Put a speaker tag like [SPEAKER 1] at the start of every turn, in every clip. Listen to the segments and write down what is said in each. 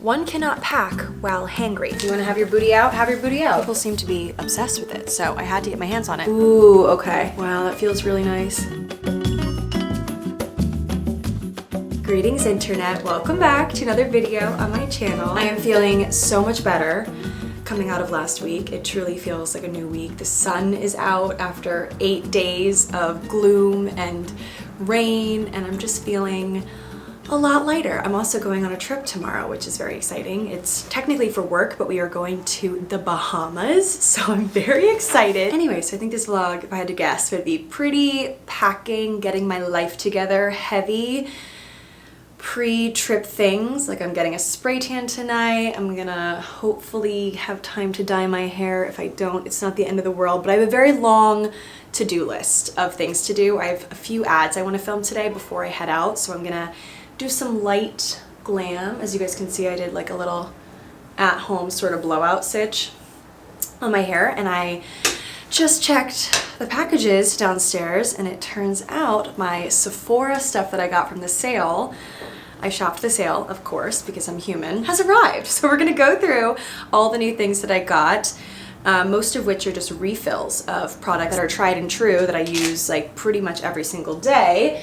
[SPEAKER 1] One cannot pack while hangry. If you want to have your booty out, have your booty out. People seem to be obsessed with it, so I had to get my hands on it. Ooh, okay. Wow, that feels really nice. Greetings, internet. Welcome back to another video on my channel. I am feeling so much better coming out of last week. It truly feels like a new week. The sun is out after 8 days of gloom and rain, and I'm just feeling a lot lighter. I'm also going on a trip tomorrow, which is very exciting. It's technically for work, but we are going to the Bahamas, so I'm very excited. Anyway, so I think this vlog, if I had to guess, would be pretty packing, getting my life together, heavy, pre-trip things. Like I'm getting a spray tan tonight. I'm gonna hopefully have time to dye my hair. If I don't, it's not the end of the world, but I have a very long to-do list of things to do. I have a few ads I want to film today before I head out, so I'm gonna do some light glam. As you guys can see, I did like a little at-home sort of blowout stitch on my hair, and I just checked the packages downstairs, and it turns out my Sephora stuff that I got from the sale, I shopped the sale, of course, because I'm human, has arrived. So we're gonna go through all the new things that I got, most of which are just refills of products that are tried and true that I use like pretty much every single day.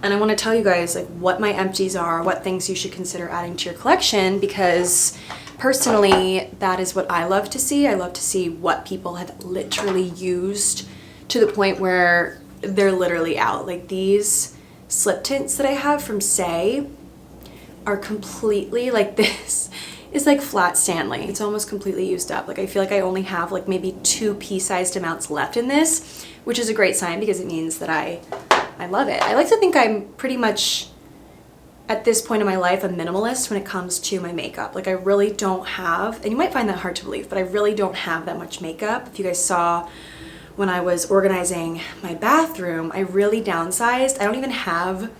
[SPEAKER 1] And I want to tell you guys like what my empties are, what things you should consider adding to your collection, because personally that is what I love to see. I love to see what people have literally used to the point where they're literally out. Like these slip tints that I have from Say are completely like, this is like flat Stanley. It's almost completely used up. Like I feel like I only have like maybe 2 pea-sized amounts left in this, which is a great sign because it means that I love it. I like to think I'm pretty much, at this point in my life, a minimalist when it comes to my makeup. Like I really don't have, and you might find that hard to believe, but I really don't have that much makeup. If you guys saw when I was organizing my bathroom, I really downsized. I don't even have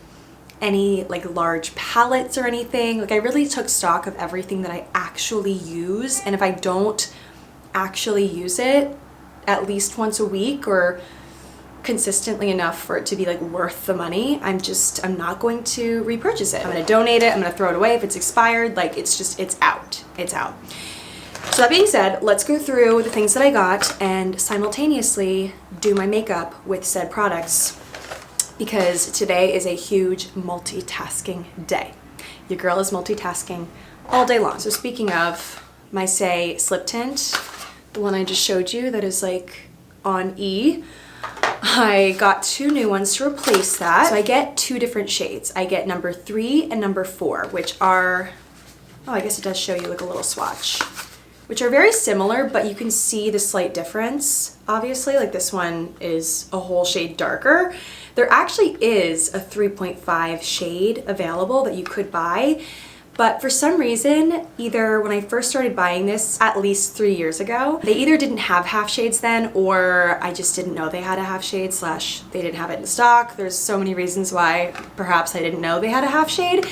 [SPEAKER 1] any like large palettes or anything. Like I really took stock of everything that I actually use, and if I don't actually use it at least once a week or consistently enough for it to be like worth the money, I'm not going to repurchase it. I'm gonna donate it, I'm gonna throw it away if it's expired. Like it's out. So that being said, let's go through the things that I got and simultaneously do my makeup with said products, because today is a huge multitasking day. Your girl is multitasking all day long. So speaking of my Say slip tint, the one I just showed you that is like on E, I got 2 new ones to replace that. So I get 2 different shades. I get number 3 and number 4, which are, oh, I guess it does show you like a little swatch, which are very similar, but you can see the slight difference. Obviously, like this one is a whole shade darker. There actually is a 3.5 shade available that you could buy, but for some reason, either when I first started buying this at least 3 years ago, they either didn't have half shades then, or I just didn't know they had a half shade, / they didn't have it in stock. There's so many reasons why perhaps I didn't know they had a half shade,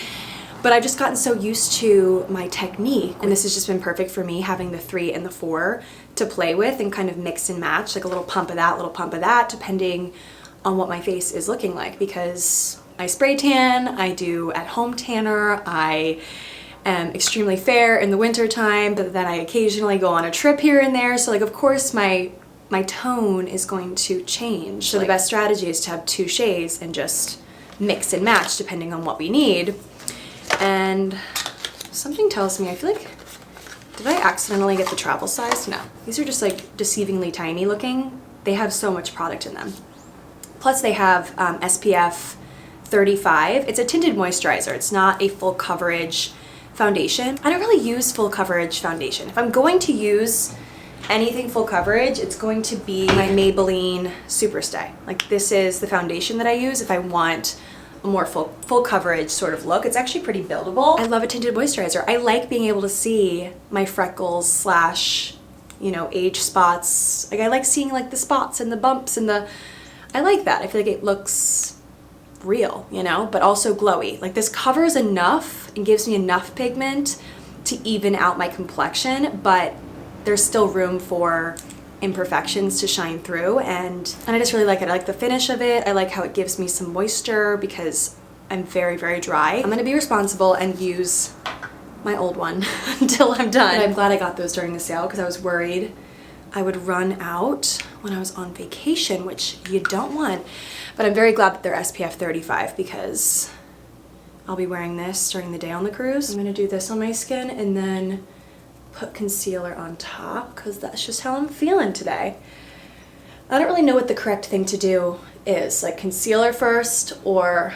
[SPEAKER 1] but I've just gotten so used to my technique, and this has just been perfect for me, having the 3 and the 4 to play with and kind of mix and match, like a little pump of that, little pump of that, depending on what my face is looking like, because I spray tan, I do at-home tanner, I am extremely fair in the winter time, but then I occasionally go on a trip here and there, so like of course my tone is going to change. So the best strategy is to have 2 shades and just mix and match depending on what we need. And something tells me, I feel like, did I accidentally get the travel size? No. These are just like deceivingly tiny looking. They have so much product in them. Plus they have SPF 35. It's a tinted moisturizer. It's not a full coverage foundation. I don't really use full coverage foundation. If I'm going to use anything full coverage, it's going to be my Maybelline Superstay. Like this is the foundation that I use if I want a more full coverage sort of look. It's actually pretty buildable. I love a tinted moisturizer. I like being able to see my freckles / you know, age spots. Like I like seeing like the spots and the bumps and I like that. I feel like it looks real, you know, but also glowy. Like this covers enough and gives me enough pigment to even out my complexion, but there's still room for imperfections to shine through, and I just really like it. I like the finish of it. I like how it gives me some moisture because I'm very, very dry. I'm gonna be responsible and use my old one until I'm done. And I'm glad I got those during the sale because I was worried I would run out when I was on vacation, which you don't want. But I'm very glad that they're SPF 35 because I'll be wearing this during the day on the cruise. I'm gonna do this on my skin and then put concealer on top because that's just how I'm feeling today. I don't really know what the correct thing to do is, like concealer first or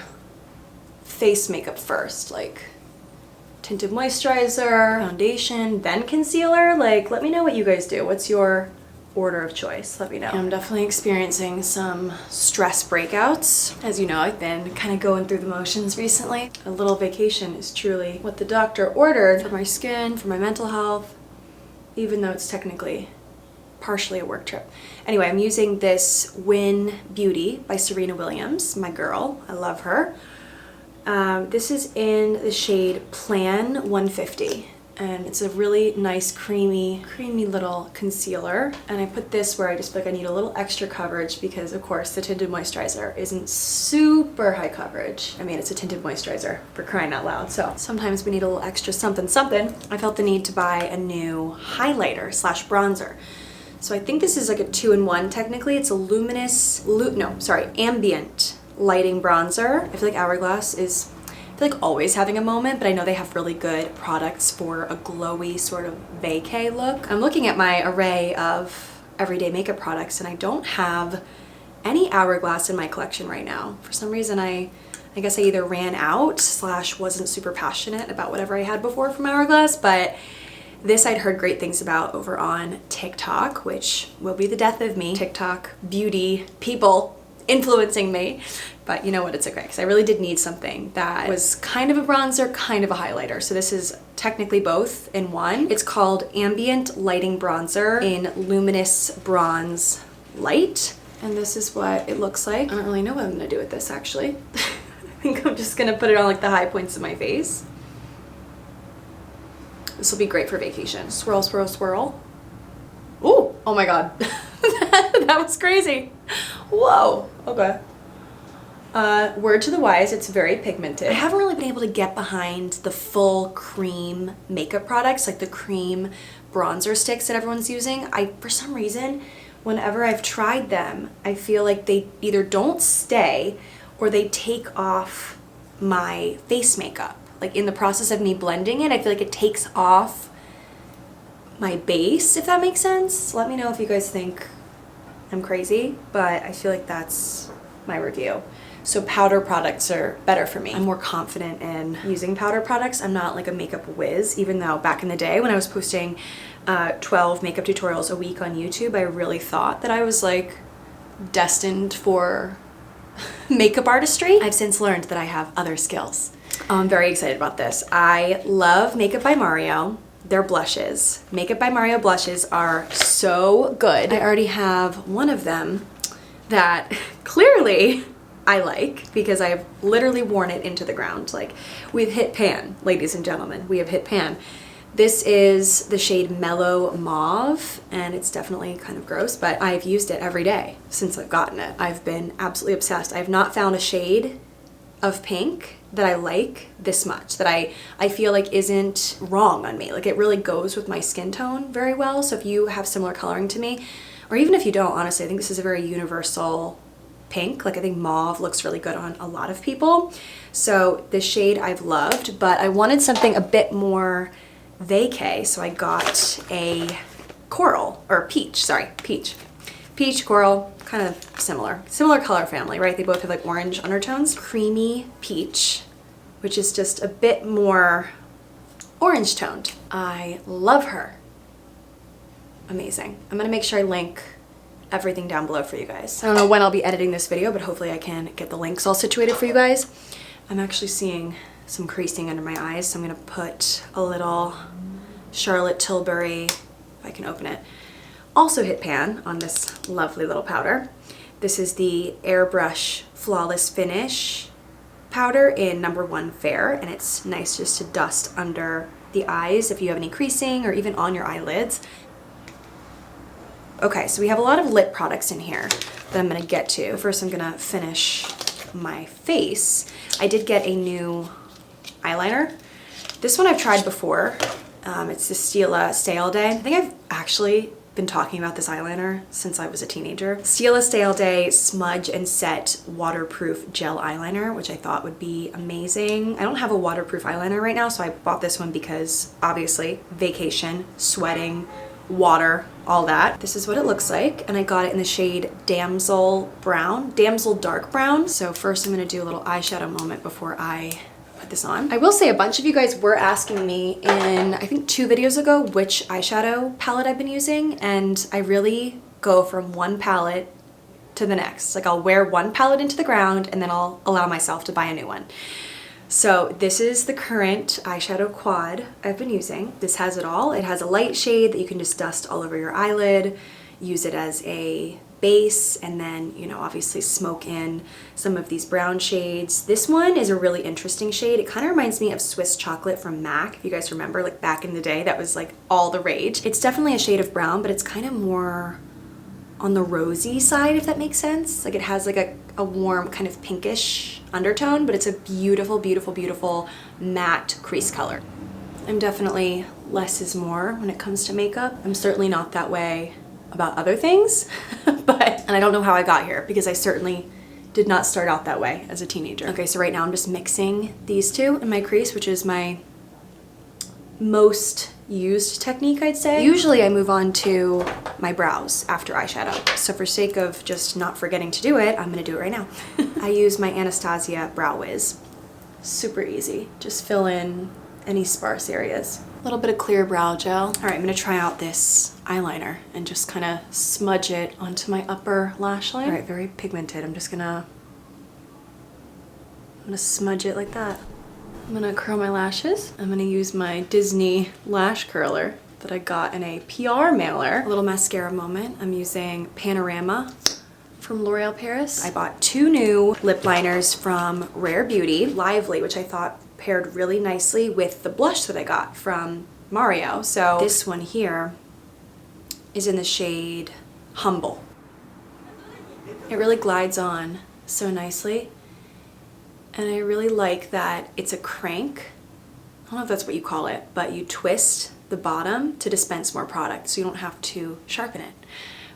[SPEAKER 1] face makeup first, like tinted moisturizer, foundation, then concealer. Like, let me know what you guys do. What's your order of choice? Let me know. I'm definitely experiencing some stress breakouts. As you know, I've been kind of going through the motions recently. A little vacation is truly what the doctor ordered for my skin, for my mental health, even though it's technically partially a work trip. Anyway, I'm using this Win Beauty by Serena Williams, my girl. I love her. This is in the shade Plan 150, and it's a really nice creamy little concealer. And I put this where I just feel like I need a little extra coverage because, of course, the tinted moisturizer isn't super high coverage. I mean, it's a tinted moisturizer, for crying out loud. So sometimes we need a little extra something. I felt the need to buy a new highlighter slash bronzer. So I think this is like a 2-in-1 technically. It's a ambient lighting bronzer. I feel like Hourglass is, always having a moment, but I know they have really good products for a glowy sort of vacay look. I'm looking at my array of everyday makeup products and I don't have any Hourglass in my collection right now. For some reason, I guess I either ran out / wasn't super passionate about whatever I had before from Hourglass, but this I'd heard great things about over on TikTok, which will be the death of me. TikTok beauty people influencing me, but you know what, it's okay because I really did need something that was kind of a bronzer, kind of a highlighter. So this is technically both in one. It's called Ambient Lighting Bronzer in Luminous Bronze Light, and this is what it looks like. I don't really know what I'm gonna do with this actually. I think I'm just gonna put it on like the high points of my face. This will be great for vacation. Swirl, swirl, swirl. Ooh, oh my God. That was crazy. Whoa, okay. Word to the wise, it's very pigmented. I haven't really been able to get behind the full cream makeup products, like the cream bronzer sticks that everyone's using. For some reason, whenever I've tried them, I feel like they either don't stay or they take off my face makeup. Like in the process of me blending it, I feel like it takes off my base, if that makes sense. Let me know if you guys think I'm crazy, but I feel like that's my review. So powder products are better for me. I'm more confident in using powder products. I'm not like a makeup whiz, even though back in the day when I was posting 12 makeup tutorials a week on YouTube, I really thought that I was like destined for makeup artistry. I've since learned that I have other skills. I'm very excited about this. I love Makeup by Mario. Their blushes. Makeup by Mario blushes are so good. I already have one of them that clearly I like because I've literally worn it into the ground. Like, we've hit pan, ladies and gentlemen. We have hit pan. This is the shade Mellow Mauve, and it's definitely kind of gross, but I've used it every day since I've gotten it. I've been absolutely obsessed. I've not found a shade of pink that I like this much, that I feel like isn't wrong on me. Like, it really goes with my skin tone very well. So if you have similar coloring to me, or even if you don't, honestly, I think this is a very universal pink. Like, I think mauve looks really good on a lot of people. So this shade I've loved, but I wanted something a bit more vacay, so I got a coral, or peach, sorry, peach. Peach, coral, kind of similar color family, right? They both have like orange undertones. Creamy peach, which is just a bit more orange toned. I love her. Amazing. I'm gonna make sure I link everything down below for you guys. I don't know when I'll be editing this video, but hopefully I can get the links all situated for you guys. I'm actually seeing some creasing under my eyes, so I'm gonna put a little Charlotte Tilbury, if I can open it, also hit pan on this lovely little powder. This is the Airbrush Flawless Finish powder in No. 1 Fair, and it's nice just to dust under the eyes if you have any creasing or even on your eyelids. Okay, so we have a lot of lip products in here that I'm gonna get to. First, I'm gonna finish my face. I did get a new eyeliner. This one I've tried before. It's the Stila Stay All Day. I think I've actually been talking about this eyeliner since I was a teenager. Stila Stay All Day Smudge and Set Waterproof Gel Eyeliner, which I thought would be amazing. I don't have a waterproof eyeliner right now, so I bought this one because obviously vacation, sweating, water, all that. This is what it looks like, and I got it in the shade Damsel Brown, Damsel Dark Brown. So first I'm gonna do a little eyeshadow moment before I put this on. I will say a bunch of you guys were asking me in, I think 2 videos ago, which eyeshadow palette I've been using, and I really go from one palette to the next. Like I'll wear one palette into the ground and then I'll allow myself to buy a new one. So this is the current eyeshadow quad I've been using. This has it all. It has a light shade that you can just dust all over your eyelid, use it as a base, and then, you know, obviously smoke in some of these brown shades. This one is a really interesting shade. It kind of reminds me of Swiss Chocolate from MAC, if you guys remember, like back in the day, that was like all the rage. It's definitely a shade of brown, but it's kind of more on the rosy side, if that makes sense. Like it has like a warm kind of pinkish undertone, but it's a beautiful, beautiful, beautiful matte crease color. I'm definitely less is more when it comes to makeup. I'm certainly not that way about other things, and I don't know how I got here because I certainly did not start out that way as a teenager. Okay, so right now I'm just mixing these two in my crease, which is my most used technique, I'd say. Usually I move on to my brows after eyeshadow. So for sake of just not forgetting to do it, I'm gonna do it right now. I use my Anastasia Brow Wiz. Super easy. Just fill in any sparse areas. A little bit of clear brow gel. All right, I'm gonna try out this eyeliner and just kind of smudge it onto my upper lash line. All right, very pigmented. I'm gonna smudge it like that. I'm gonna curl my lashes. I'm gonna use my Disney lash curler that I got in a PR mailer. A little mascara moment. I'm using Panorama from L'Oreal Paris. I bought 2 new lip liners from Rare Beauty, Lively, which I thought paired really nicely with the blush that I got from Mario. So this one here is in the shade Humble. It really glides on so nicely. And I really like that it's a crank. I don't know if that's what you call it, but you twist the bottom to dispense more product so you don't have to sharpen it,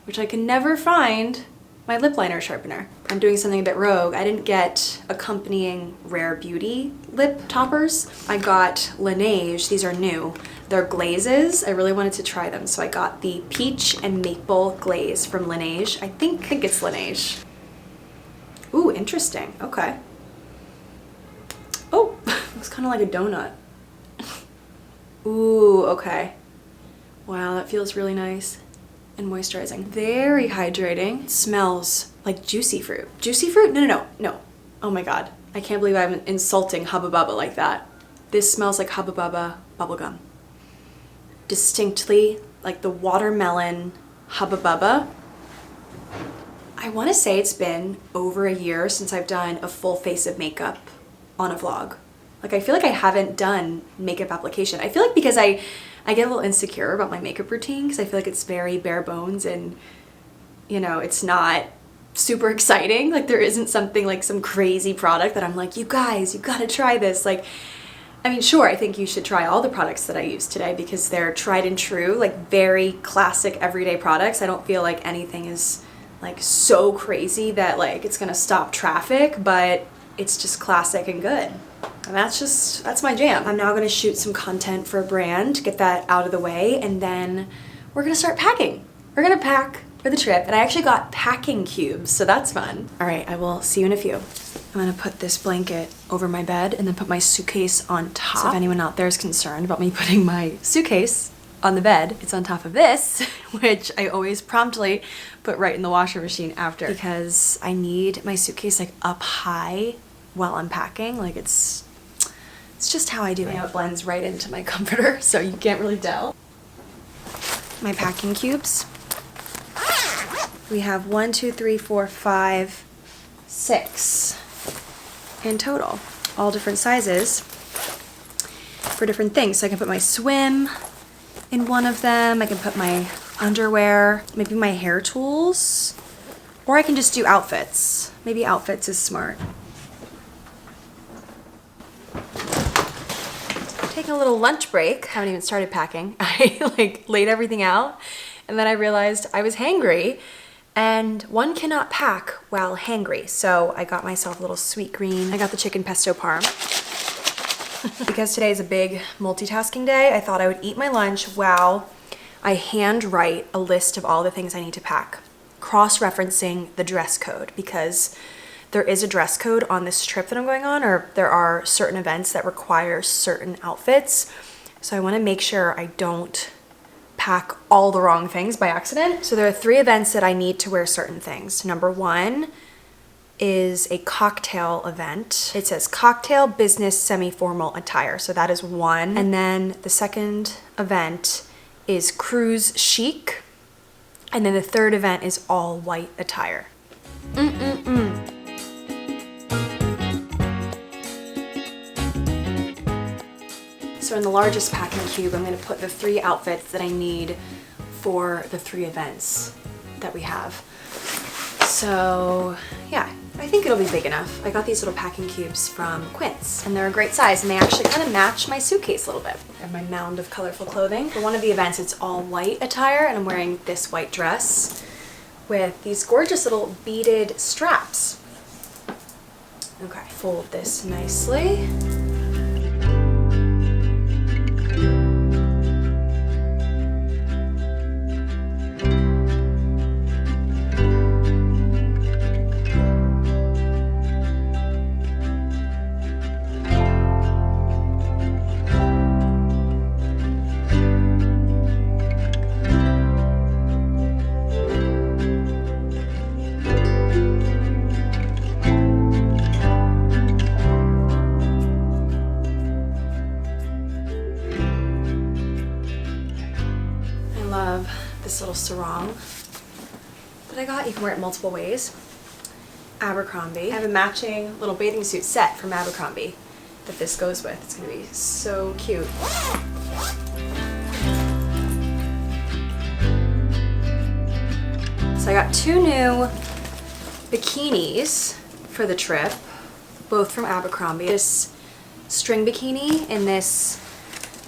[SPEAKER 1] which I can never find my lip liner sharpener. I'm doing something a bit rogue. I didn't get accompanying Rare Beauty lip toppers. I got Laneige. These are new. They're glazes. I really wanted to try them, so I got the Peach and Maple glaze from Laneige. I think it's Laneige. Ooh, interesting. Okay. Oh, looks kind of like a donut. Ooh, okay. Wow, that feels really nice and moisturizing. Very hydrating. It smells like juicy fruit. Juicy fruit? No. Oh my god. I can't believe I'm insulting Hubba Bubba like that. This smells like Hubba Bubba bubblegum. Distinctly like the watermelon Hubba Bubba. I want to say it's been over a year since I've done a full face of makeup on a vlog. Like I feel like I haven't done makeup application. I feel like because I get a little insecure about my makeup routine because I feel like it's very bare bones and, you know, it's not super exciting. Like there isn't something like some crazy product that I'm like, you guys, you gotta try this. Like, I mean, sure, I think you should try all the products that I use today because they're tried and true, like very classic everyday products. I don't feel like anything is like so crazy that like it's gonna stop traffic, but it's just classic and good. And that's my jam. I'm now gonna shoot some content for a brand, get that out of the way, and then we're gonna start packing. We're gonna pack for the trip, and I actually got packing cubes, so that's fun. All right, I will see you in a few. I'm gonna put this blanket over my bed and then put my suitcase on top. So if anyone out there is concerned about me putting my suitcase on the bed, it's on top of this, which I always promptly put right in the washer machine after because I need my suitcase like up high while I'm packing. Like it's just how I do it. It blends right into my comforter, so you can't really tell. My packing cubes. We have 1, 2, 3, 4, 5, 6 in total. All different sizes for different things. So I can put my swim in one of them. I can put my underwear, maybe my hair tools, or I can just do outfits. Maybe outfits is smart. taking a little lunch break. I haven't even started packing. I like laid everything out and then I realized I was hangry and one cannot pack while hangry. So I got myself a little sweet green. I got the chicken pesto parm. Because today is a big multitasking day, I thought I would eat my lunch while I hand write a list of all the things I need to pack, cross-referencing the dress code, because there is a dress code on this trip that I'm going on, or there are certain events that require certain outfits. So I want to make sure I don't pack all the wrong things by accident. So there are 3 events that I need to wear certain things. Number 1 is a cocktail event. It says cocktail business semi-formal attire. So that is 1. And then the second event is cruise chic. And then the third event is all white attire. So in the largest packing cube, I'm gonna put the 3 outfits that I need for the 3 events that we have. So yeah, I think it'll be big enough. I got these little packing cubes from Quince and they're a great size and they actually kind of match my suitcase a little bit. I have my mound of colorful clothing. For one of the events, it's all white attire and I'm wearing this white dress with these gorgeous little beaded straps. Okay, fold this nicely. This little sarong that I got. You can wear it multiple ways. Abercrombie. I have a matching little bathing suit set from Abercrombie that this goes with. It's gonna be so cute. So I got 2 new bikinis for the trip, both from Abercrombie. This string bikini in this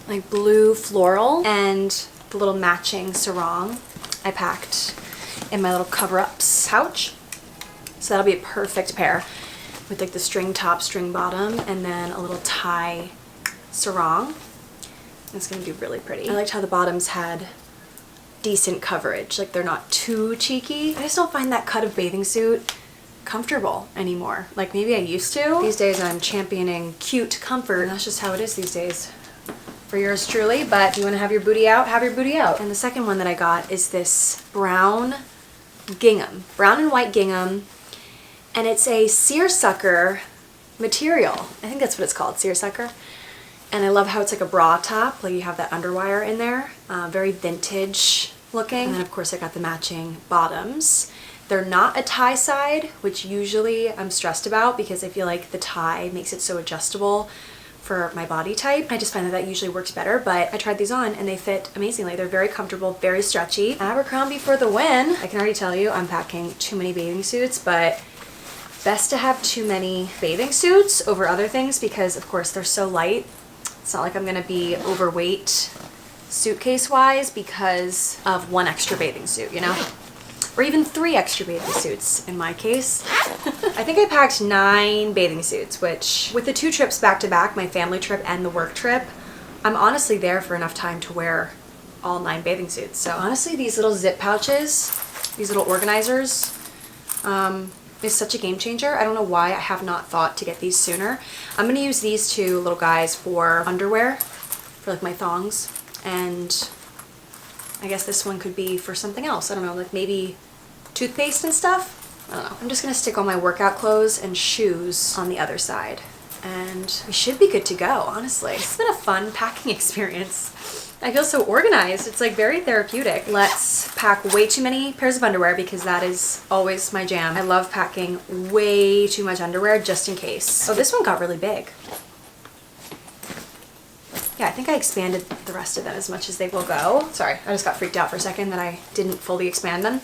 [SPEAKER 1] like blue floral and the little matching sarong I packed in my little cover-ups pouch. So that'll be a perfect pair with like the string top, string bottom, and then a little tie sarong. It's gonna be really pretty. I liked how the bottoms had decent coverage, like they're not too cheeky. I just don't find that cut of bathing suit comfortable anymore. Like maybe I used to. These days I'm championing cute comfort. And that's just how it is these days. For yours truly, but if you want to have your booty out, have your booty out. And the second one that I got is this brown gingham, brown and white gingham, and it's a seersucker material. I think that's what it's called, seersucker. And I love how it's like a bra top, like you have that underwire in there, very vintage looking. And then of course I got the matching bottoms. They're not a tie side, which usually I'm stressed about because I feel like the tie makes it so adjustable for my body type. I just find that that usually works better, but I tried these on and they fit amazingly. They're very comfortable, very stretchy. Abercrombie for the win. I can already tell you I'm packing too many bathing suits, but best to have too many bathing suits over other things because of course they're so light. It's not like I'm gonna be overweight suitcase wise because of 1 extra bathing suit, you know? Or even 3 extra bathing suits in my case. I think I packed 9 bathing suits, which with the 2 trips back to back, my family trip and the work trip, I'm honestly there for enough time to wear all 9 bathing suits. So honestly, these little zip pouches, these little organizers, is such a game changer. I don't know why I have not thought to get these sooner. I'm gonna use these 2 little guys for underwear, for like my thongs, and I guess this one could be for something else. I don't know, like maybe toothpaste and stuff? I don't know. I'm just gonna stick all my workout clothes and shoes on the other side. And we should be good to go, honestly. It's been a fun packing experience. I feel so organized. It's like very therapeutic. Let's pack way too many pairs of underwear because that is always my jam. I love packing way too much underwear just in case. Oh, this one got really big. Yeah, I think I expanded the rest of them as much as they will go. Sorry, I just got freaked out for a second that I didn't fully expand them.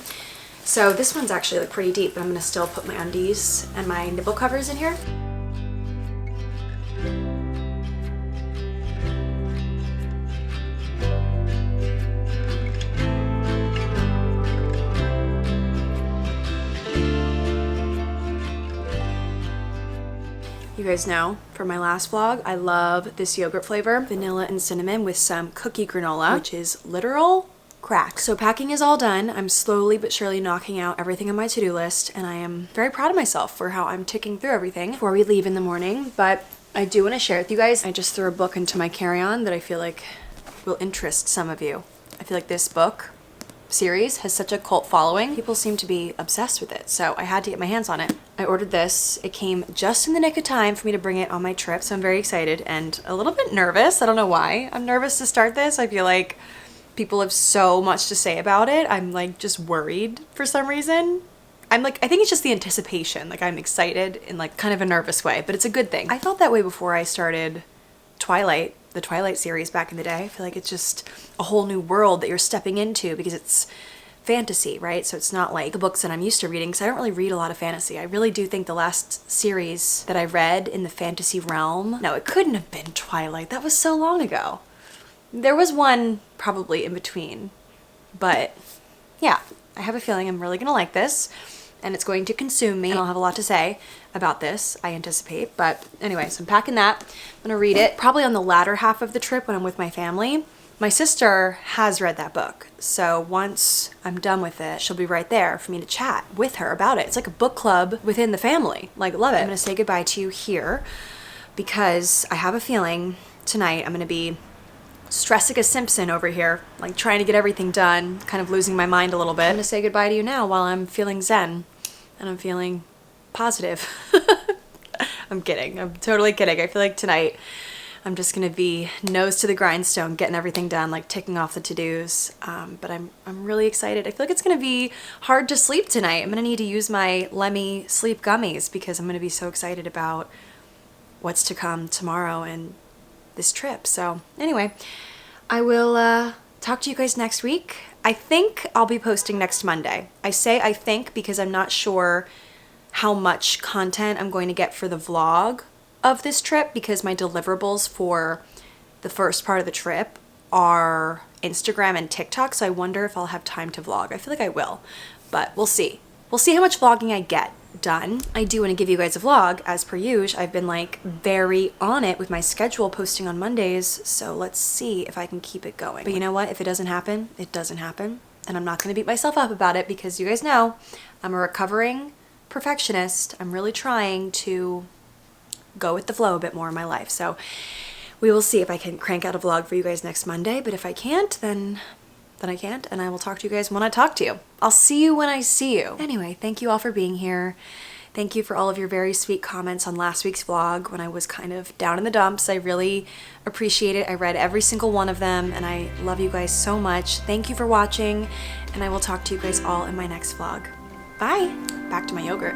[SPEAKER 1] So this one's actually like pretty deep, but I'm gonna still put my undies and my nipple covers in here. You guys know from my last vlog, I love this yogurt flavor, vanilla and cinnamon with some cookie granola, which is literal crack. So packing is all done. I'm slowly but surely knocking out everything on my to-do list, and I am very proud of myself for how I'm ticking through everything before we leave in the morning. But I do want to share with you guys, I just threw a book into my carry-on that I feel like will interest some of you. I feel like this book series has such a cult following. People seem to be obsessed with it, so I had to get my hands on it. I ordered this. It came just in the nick of time for me to bring it on my trip, so I'm very excited and a little bit nervous. I don't know why I'm nervous to start this. I feel like people have so much to say about it. I'm like just worried for some reason. I think it's just the anticipation. Like, I'm excited in like kind of a nervous way, but it's a good thing. I felt that way before I started Twilight, the Twilight series back in the day. I feel like it's just a whole new world that you're stepping into because it's fantasy, right? So it's not like the books that I'm used to reading, because I don't really read a lot of fantasy. I really do think the last series that I read in the fantasy realm, no, it couldn't have been Twilight. That was so long ago. There was one probably in between, but yeah, I have a feeling I'm really gonna like this, and it's going to consume me, and I'll have a lot to say about this, I anticipate. But anyway, so I'm packing that. I'm gonna read it probably on the latter half of the trip when I'm with my family. My sister has read that book, so once I'm done with it, she'll be right there for me to chat with her about it. It's like a book club within the family. Like, love it. I'm gonna say goodbye to you here because I have a feeling tonight I'm gonna be Stressica Simpson over here, like trying to get everything done, kind of losing my mind a little bit. I'm gonna say goodbye to you now while I'm feeling zen and I'm feeling positive. I'm kidding. I'm totally kidding. I feel like tonight I'm just gonna be nose to the grindstone, getting everything done, like ticking off the to-dos. But I'm really excited. I feel like it's gonna be hard to sleep tonight. I'm gonna need to use my Lemmy sleep gummies because I'm gonna be so excited about what's to come tomorrow and this trip. So anyway, I will talk to you guys next week. I think I'll be posting next Monday. I say I think because I'm not sure how much content I'm going to get for the vlog of this trip, because my deliverables for the first part of the trip are Instagram and TikTok, so I wonder if I'll have time to vlog. I feel like I will, but we'll see. We'll see how much vlogging I get done. I do want to give you guys a vlog as per usual. I've been like very on it with my schedule, posting on Mondays, so let's see if I can keep it going. But you know what? If it doesn't happen, it doesn't happen, and I'm not going to beat myself up about it because you guys know I'm a recovering perfectionist. I'm really trying to go with the flow a bit more in my life, so we will see if I can crank out a vlog for you guys next Monday. But if I can't, then I can't, and I will talk to you guys when I talk to you. I'll see you when I see you. Anyway, thank you all for being here. Thank you for all of your very sweet comments on last week's vlog when I was kind of down in the dumps. I really appreciate it. I read every single one of them, and I love you guys so much. Thank you for watching, and I will talk to you guys all in my next vlog. Bye. Back to my yogurt.